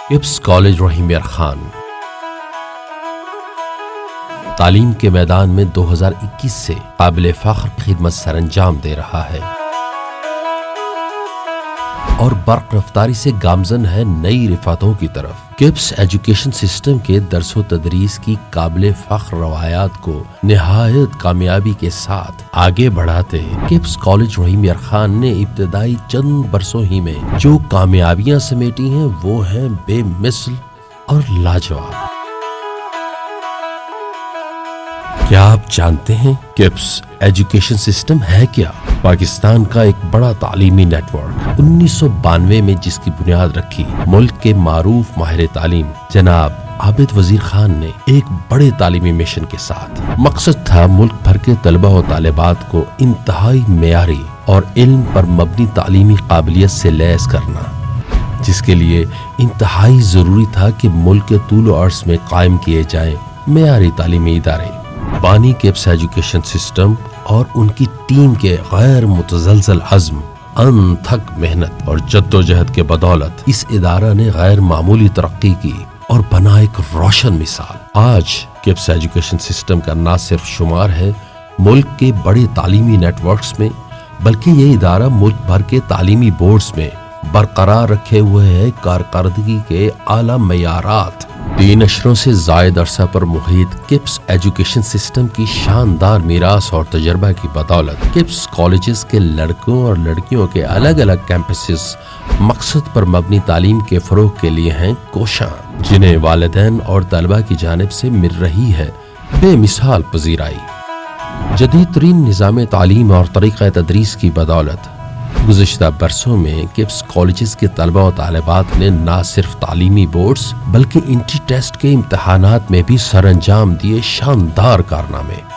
Kips college रहीम यार खान तालीम के मैदान में 2021 से काबिल फख्र खिदमत सरअंजाम दे रहा है और बर्क रफ्तारी से गामजन है नई रिफातों की तरफ। किप्स एजुकेशन सिस्टम के दरसो तदरीस की काबिल फख्र रवायात को निहायत कामयाबी के साथ आगे बढ़ाते किप्स कॉलेज रहीम यार खान ने इब्तदाई चंद बरसों ही में जो कामयाबियां समेटी हैं वो हैं बेमिसल और लाजवाब। क्या आप जानते हैं किप्स एजुकेशन सिस्टम है क्या? पाकिस्तान का एक बड़ा तालीमी नेटवर्क 1992 में जिसकी बुनियाद रखी मुल्क के मारूफ माहिर तालीम जनाब आबिद वजीर खान ने एक बड़े तालीमी मिशन के साथ। मकसद था मुल्क भर के तलबा और तालिबात को इंतहाई मेयारी और इल्म पर मबनी तालीमी काबिलियत से लैस करना, जिसके लिए इंतहाई जरूरी था कि मुल्क के तूल और अर्ज में कायम किए जाएं मेयारी तालीमी इदारे। बानी किप्स एजुकेशन सिस्टम और उनकी टीम के गैर मुतज़लज़ल अज़्म, अनथक मेहनत और जद्दोजहद के बदौलत इस इदारा ने गैर मामूली तरक्की की और बना एक रोशन मिसाल। आज किप्स एजुकेशन सिस्टम का न सिर्फ शुमार है मुल्क के बड़े तालीमी नेटवर्क्स में, बल्कि ये इदारा मुल्क भर के तालीमी बोर्ड्स में बरकरार रखे हुए है कारकर्दगी के आला मयारात। 3 अशरों से जायद अरसा पर मुहित किप्स एजुकेशन सिस्टम की शानदार मीरास और तजर्बा की बदौलत किप्स कॉलेजेस के लड़कों और लड़कियों के अलग अलग कैंपसेस मकसद पर मबनी तालीम के फरोग के लिए हैं कोशां, जिन्हें वालिदैन और तलबा की जानिब से मिल रही है बेमिसाल पजीराई। जदीद तरीन निज़ाम तालीम और तरीक़ा तदरीस की बदौलत गुज़िश्ता बरसों में किप्स कॉलेजेस के तलबा और तालिबात ने न सिर्फ तालीमी बोर्ड्स बल्कि इंट्री टेस्ट के इम्तहानात में भी सरअंजाम दिए शानदार कारनामे।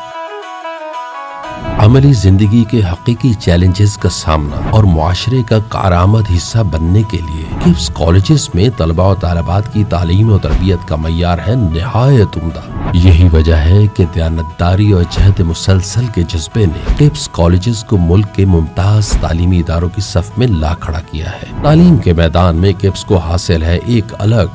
अमली जिंदगी के हकीकी चैलेंजेस का सामना और मुआशरे का कारआमद हिस्सा बनने के लिए किप्स कॉलेजेस में तलबा और तालिबात की तालीम और तरबियत का मय्यार है निहायत उम्दा। यही वजह है कि दयानतदारी और जहद मुसलसल के जज्बे ने किप्स कॉलेजेस को मुल्क के मुमताज तालीमी इदारों की सफ में ला खड़ा किया है। तालीम के मैदान में किप्स को हासिल है एक अलग,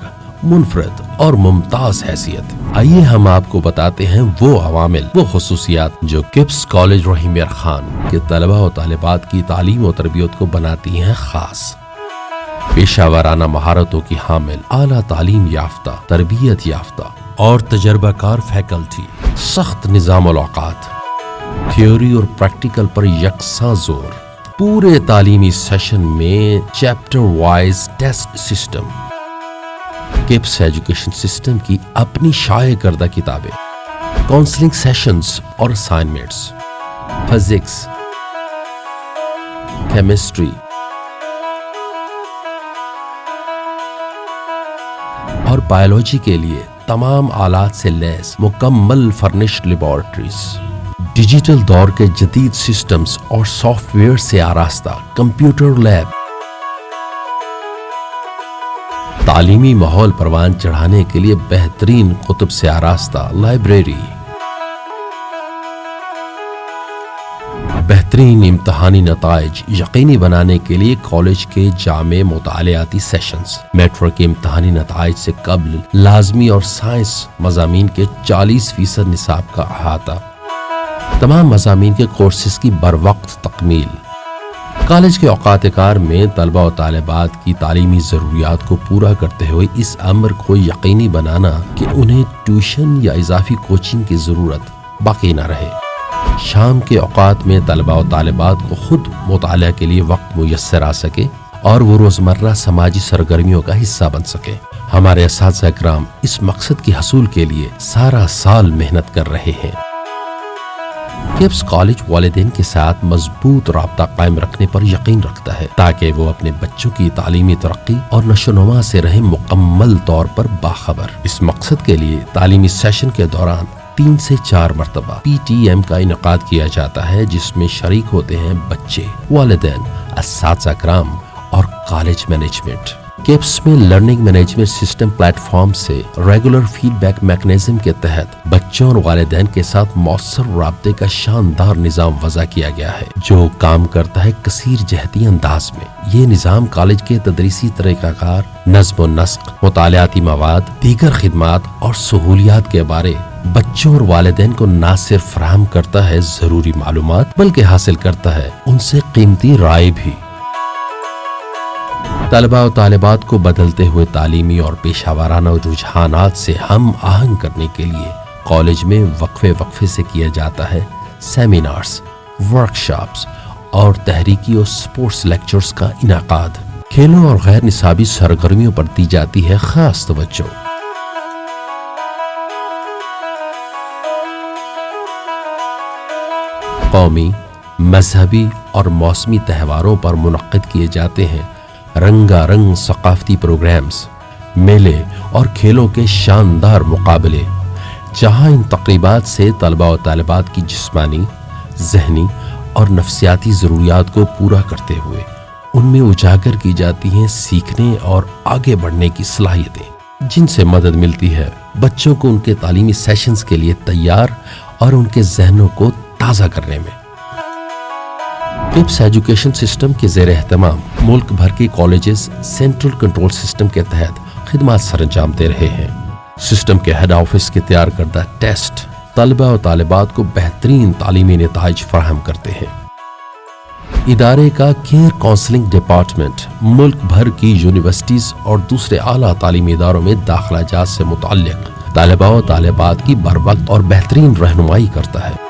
मुनफरद और मुमताज हैसियत। आइए हम आपको बताते हैं वो अवामिल, वो खुसूसियात जो किप्स कॉलेज रहीम यार खान के तलबा और तालिबात की तालीम और तरबियत को बनाती हैं खास। पेशावराना महारतों की हामिल, आला तालीम याफ्ता, तरबियत याफ्ता और तजर्बाकार फैकल्टी, सख्त निज़ाम और औकात, थ्योरी और प्रैक्टिकल पर यकसा जोर, पूरे तालीमी सेशन में chapter wise test system. KIPS education system की अपनी शाये करदा किताबें, काउंसलिंग सेशंस और असाइनमेंट्स, फिजिक्स, केमिस्ट्री और बायोलॉजी के लिए तमाम आलात से लैस मुकम्मल फर्निश्ड लेबोरेटरीज, डिजिटल दौर के जदीद सिस्टम्स और सॉफ्टवेयर से आरास्ता कंप्यूटर लैब, तालीमी माहौल परवान चढ़ाने के लिए बेहतरीन कुतुब से आरास्ता लाइब्रेरी, बेहतरीन इम्तहानी नताइज यकीनी बनाने के लिए कॉलेज के जामे मुतालियाती सेशंस, मेट्रो के इम्तहानी नताइज से कबल लाजमी और साइंस मज़ामीन के 40% निसाब का अहाता, तमाम मज़ामीन के कोर्सेज की बरवक्त तकमील। कॉलेज के औकात-ए-कार में तलबा और तालिबात की तालीमी ज़रूरियात को पूरा करते हुए इस अमर को यकीनी बनाना कि उन्हें ट्यूशन या इजाफी कोचिंग की ज़रूरत बाकी न रहे। शाम के औकात में तलबा और तालिबात को खुद मुताला के लिए वक्त मुयस्सर आ सके और वो रोज़मर्रा समाजी सरगर्मियों का हिस्सा बन सके। हमारे असातिज़ा इकराम इस मकसद के हसूल के लिए सारा साल मेहनत कर रहे हैं। किप्स कॉलेज वालिदैन के साथ मजबूत राब्ता कायम रखने पर यकीन रखता है ताकि वो अपने बच्चों की तालीमी तरक्की और नशोनुमा से रहे मुकम्मल तौर पर बाखबर। इस मकसद के लिए तालीमी सेशन के दौरान 3 से 4 मरतबा PTM का इनकाद किया जाता है, जिसमें शरीक होते हैं बच्चे, वालिदैन, असातिज़ा इकराम और कॉलेज मैनेजमेंट। किप्स में लर्निंग मैनेजमेंट सिस्टम प्लेटफॉर्म से रेगुलर फीडबैक मैकेनिज्म के तहत बच्चों और वालिदैन के साथ मौसर राब्ते का शानदार निज़ाम वज़ा किया गया है, जो काम करता है कसीर जहती अंदाज में। ये निज़ाम कॉलेज के तदरीसी तरीक़ाकार, नज़्म व नस्क, मुतालियाती मवाद, दीगर खिदमात और सहूलियात के बारे बच्चों और वालिदैन को न सिर्फ फराहम करता है ज़रूरी मालूमात, बल्कि हासिल करता है उनसे कीमती राय भी। तलबा और तालिबात को बदलते हुए तालीमी और पेशावराना रुझानात से हम आहंग करने के लिए कॉलेज में वक्फे से किया जाता है सेमिनार्स, वर्कशॉप्स और तहरीकी और स्पोर्ट्स लेक्चर्स का इनाकाद। खेलों और गैर निसाबी सरगर्मियों पर दी जाती है खास तवज्जो। कौमी, मजहबी और मौसमी त्योहारों पर मुनक्किद किए जाते हैं रंगारंग सकाफती प्रोग्राम्स, मेले और खेलों के शानदार मुकाबले, जहां इन तकरीबात से तलबा और तालिबात की जिस्मानी, जहनी और नफ्सियाती ज़रूरियात को पूरा करते हुए उनमें उजागर की जाती हैं सीखने और आगे बढ़ने की सलाहियतें, जिनसे मदद मिलती है बच्चों को उनके तालीमी सेशंस के लिए तैयार और उनके जहनों को ताज़ा करने में। किप्स एजुकेशन सिस्टम के ज़ेर एहतमाम मुल्क भर के कॉलेजेस सेंट्रल कंट्रोल सिस्टम के तहत खिदमत सरंजाम दे रहे हैं। सिस्टम के हेड ऑफिस के तैयार करदा टेस्ट तलबा और तालिबात को बेहतरीन तालीमी नताइज फराहम करते हैं। इदारे का केयर काउंसलिंग डिपार्टमेंट मुल्क भर की यूनिवर्सिटीज और दूसरे आला तालीमी इदारों में दाखिला जात से मुताल्लिक तलबा और तालिबात की बर वक्त और बेहतरीन रहनुमाई करता है।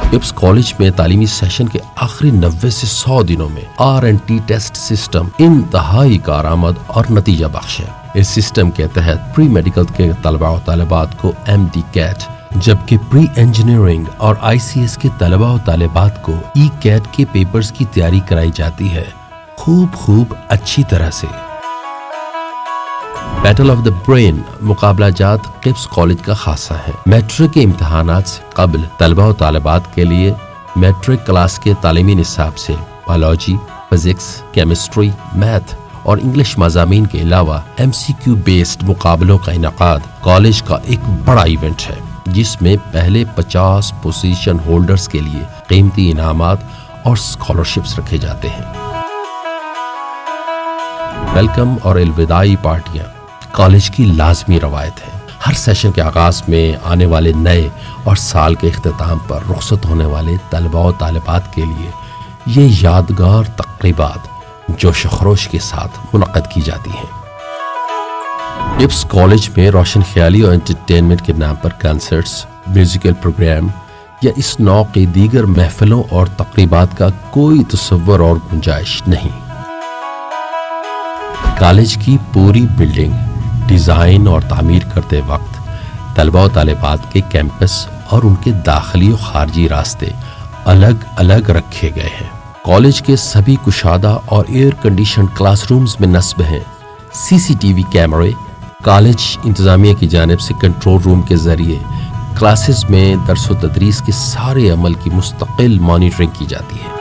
किप्स कॉलेज में तालीमी सेशन के आखिरी 90 से 100 दिनों में R&T टेस्ट सिस्टम इंतहाई कारआमद और नतीजा बख्श है। इस सिस्टम के तहत प्री मेडिकल के तलबा और तालिबात को MD कैट, जबकि प्री इंजीनियरिंग और ICS के तलबा और तालिबात को E-कैट के पेपर्स की तैयारी कराई जाती है खूब अच्छी तरह से। बैटल ऑफ द ब्रेन मुकाबला जात किप्स कॉलेज का खासा है। मैट्रिक के इम्तहानात से कबल तलबा और तालिबात के लिए मैट्रिक क्लास के तालीमी निसाब से बायोलॉजी, फिजिक्स, केमिस्ट्री, मैथ और इंग्लिश मज़ामीन के अलावा MCQ बेस्ड मुकाबलों का इनाकाद कॉलेज का एक बड़ा इवेंट है, जिसमें पहले 50 पोजीशन होल्डर्स के लिए कीमती इनामात और स्कॉलरशिप्स रखे जाते हैं। वेलकम और अलविदाई पार्टियां कॉलेज की लाजमी रवायत है। हर सेशन के आगाज में आने वाले नए और साल के इख्तिताम पर रुखसत होने वाले तलबा और तालिबात के लिए ये यादगार तकरीबात जोश खरोश के साथ मुनक्किद की जाती हैं। किप्स कॉलेज में रोशन ख्याली और एंटरटेनमेंट के नाम पर कंसर्ट्स, म्यूजिकल प्रोग्राम या इस नौ की दीगर महफिलों और तकरीबात का कोई तसव्वुर और गुंजाइश नहीं। कॉलेज की पूरी बिल्डिंग डिज़ाइन और तामीर करते वक्त तलबा और तालिबात के कैंपस और उनके दाखिली और खारजी रास्ते अलग अलग रखे गए हैं। कॉलेज के सभी कुशादा और एयर कंडीशन क्लासरूम्स में नस्ब हैं CCTV कैमरे। कॉलेज इंतज़ामिया की जानिब से कंट्रोल रूम के ज़रिए क्लासेस में दर्स व तदरीस के सारे अमल की मुस्तकिल मॉनिटरिंग की जाती है।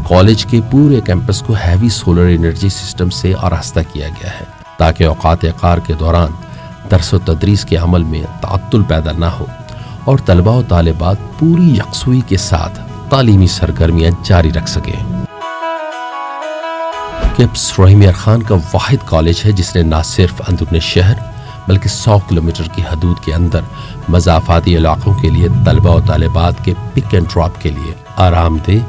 कॉलेज के पूरे कैंपस को हैवी सोलर एनर्जी सिस्टम से आरास्ता किया गया है, ताकि औकात कार के दौरान दर्स व तदरीस के अमल में तात्तुल पैदा ना हो और तलबा और तालिबात पूरी यकसुई के साथ तालीमी सरगर्मियां जारी रख सकें। किप्स रहीम यार खान का वाहिद कॉलेज है जिसने न सिर्फ अंदरूनी शहर बल्कि 100 किलोमीटर की हदूद के अंदर मज़ाफ़ाती इलाकों के लिए तलबा और तालिबात के पिक एंड ड्रॉप के लिए आरामदेह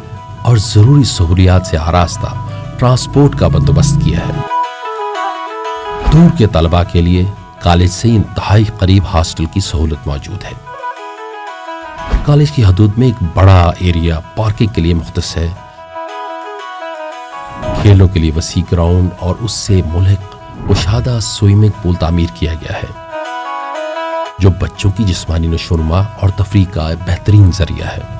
और ज़रूरी सहूलियात से आरास्ता ट्रांसपोर्ट का बंदोबस्त किया है। दूर के तलबा के लिए कॉलेज से इंतहाई करीब हॉस्टल की सहूलत मौजूद है। कॉलेज की हदूद में एक बड़ा एरिया पार्किंग के लिए मुख्तस है। खेलों के लिए वसी ग्राउंड और उससे मुल्हिक कुशादा स्विमिंग पूल तामीर किया गया है, जो बच्चों की जिस्मानी नशोनुमा और तफरीह का बेहतरीन जरिया है।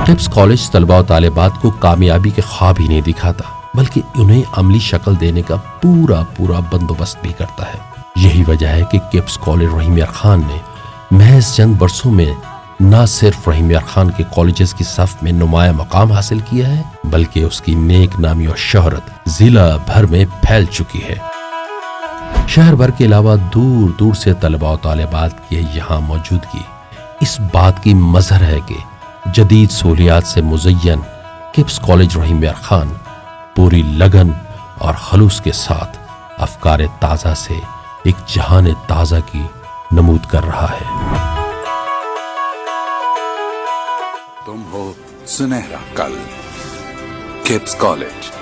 किप्स कॉलेज तलबा और तालिबात को कामयाबी के ख्वाब ही नहीं दिखाता, बल्कि उन्हें अमली शक्ल देने का पूरा बंदोबस्त भी करता है। यही वजह है कि किप्स कॉलेज रहीम यार खान ने महज चंद बरसों में نہ صرف رحیم یار خان کے کالجز کی صف میں نمایاں مقام حاصل کیا ہے بلکہ اس کی نیک نامی اور شہرت ضلع بھر میں پھیل چکی ہے۔ شہر بھر کے علاوہ دور دور سے طلباء و طالبات کی یہاں موجودگی اس بات کی مظہر ہے کہ جدید سہولیات سے مزین کپس کالج رحیم یار خان پوری لگن اور خلوص کے ساتھ افکار تازہ سے ایک جہان تازہ کی نمود کر رہا ہے۔ تم ہو سنہرا کل، کپس کالج۔